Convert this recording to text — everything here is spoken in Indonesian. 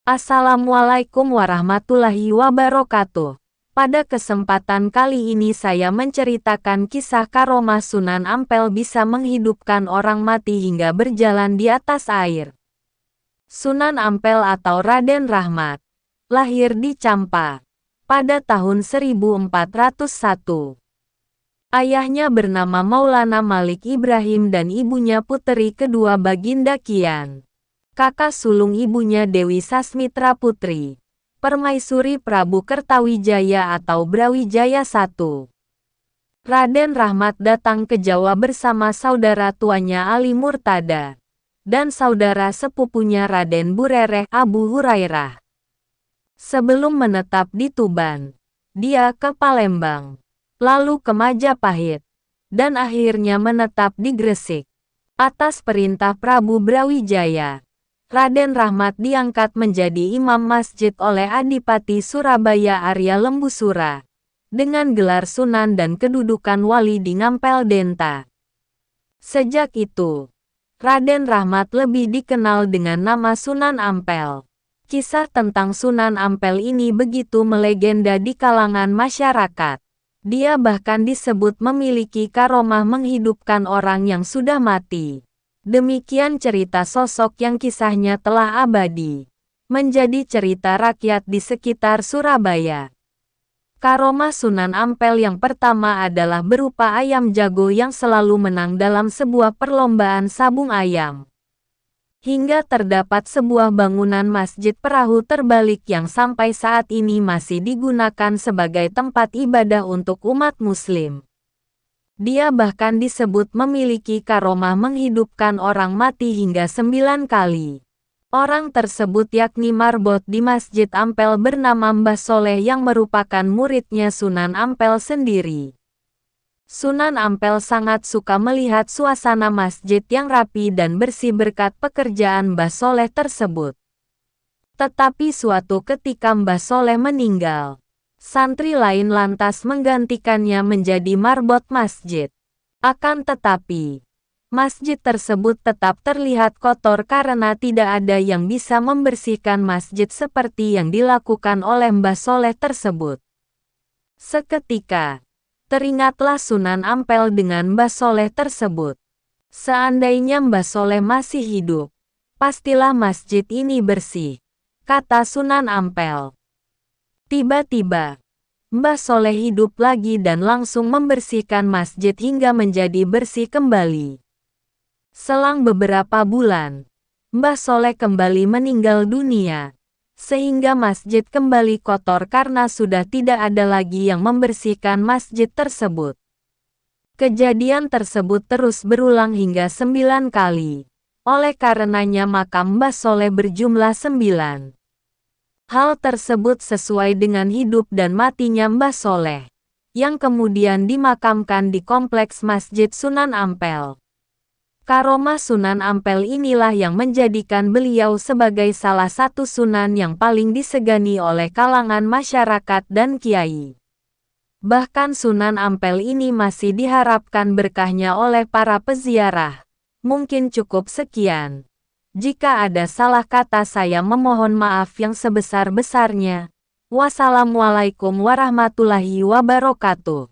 Assalamualaikum warahmatullahi wabarakatuh. Pada kesempatan kali ini saya menceritakan kisah karomah Sunan Ampel bisa menghidupkan orang mati hingga berjalan di atas air. Sunan Ampel atau Raden Rahmat, lahir di Campa pada tahun 1401. Ayahnya bernama Maulana Malik Ibrahim dan ibunya puteri kedua Baginda Kian. Kakak sulung ibunya Dewi Sasmitra Putri, Permaisuri Prabu Kertawijaya atau Brawijaya I. Raden Rahmat datang ke Jawa bersama saudara tuanya Ali Murtada dan saudara sepupunya Raden Burereh Abu Hurairah. Sebelum menetap di Tuban, dia ke Palembang, lalu ke Majapahit, dan akhirnya menetap di Gresik. Atas perintah Prabu Brawijaya, Raden Rahmat diangkat menjadi imam masjid oleh Adipati Surabaya Arya Lembusura, dengan gelar Sunan dan kedudukan wali di Ngampel Denta. Sejak itu, Raden Rahmat lebih dikenal dengan nama Sunan Ampel. Kisah tentang Sunan Ampel ini begitu melegenda di kalangan masyarakat. Dia bahkan disebut memiliki karomah menghidupkan orang yang sudah mati. Demikian cerita sosok yang kisahnya telah abadi, menjadi cerita rakyat di sekitar Surabaya. Karomah Sunan Ampel yang pertama adalah berupa ayam jago yang selalu menang dalam sebuah perlombaan sabung ayam. Hingga terdapat sebuah bangunan masjid perahu terbalik yang sampai saat ini masih digunakan sebagai tempat ibadah untuk umat muslim. Dia bahkan disebut memiliki karomah menghidupkan orang mati hingga 9 kali. Orang tersebut yakni marbot di Masjid Ampel bernama Mbah Soleh yang merupakan muridnya Sunan Ampel sendiri. Sunan Ampel sangat suka melihat suasana masjid yang rapi dan bersih berkat pekerjaan Mbah Soleh tersebut. Tetapi suatu ketika Mbah Soleh meninggal, santri lain lantas menggantikannya menjadi marbot masjid. Akan tetapi, masjid tersebut tetap terlihat kotor karena tidak ada yang bisa membersihkan masjid seperti yang dilakukan oleh Mbah Soleh tersebut. Seketika, teringatlah Sunan Ampel dengan Mbah Soleh tersebut. Seandainya Mbah Soleh masih hidup, pastilah masjid ini bersih, kata Sunan Ampel. Tiba-tiba, Mbah Soleh hidup lagi dan langsung membersihkan masjid hingga menjadi bersih kembali. Selang beberapa bulan, Mbah Soleh kembali meninggal dunia, sehingga masjid kembali kotor karena sudah tidak ada lagi yang membersihkan masjid tersebut. Kejadian tersebut terus berulang hingga 9 kali. Oleh karenanya makam Mbah Soleh berjumlah 9. Hal tersebut sesuai dengan hidup dan matinya Mbah Soleh, yang kemudian dimakamkan di kompleks Masjid Sunan Ampel. Karomah Sunan Ampel inilah yang menjadikan beliau sebagai salah satu sunan yang paling disegani oleh kalangan masyarakat dan kiai. Bahkan Sunan Ampel ini masih diharapkan berkahnya oleh para peziarah. Mungkin cukup sekian. Jika ada salah kata saya memohon maaf yang sebesar-besarnya. Wassalamualaikum warahmatullahi wabarakatuh.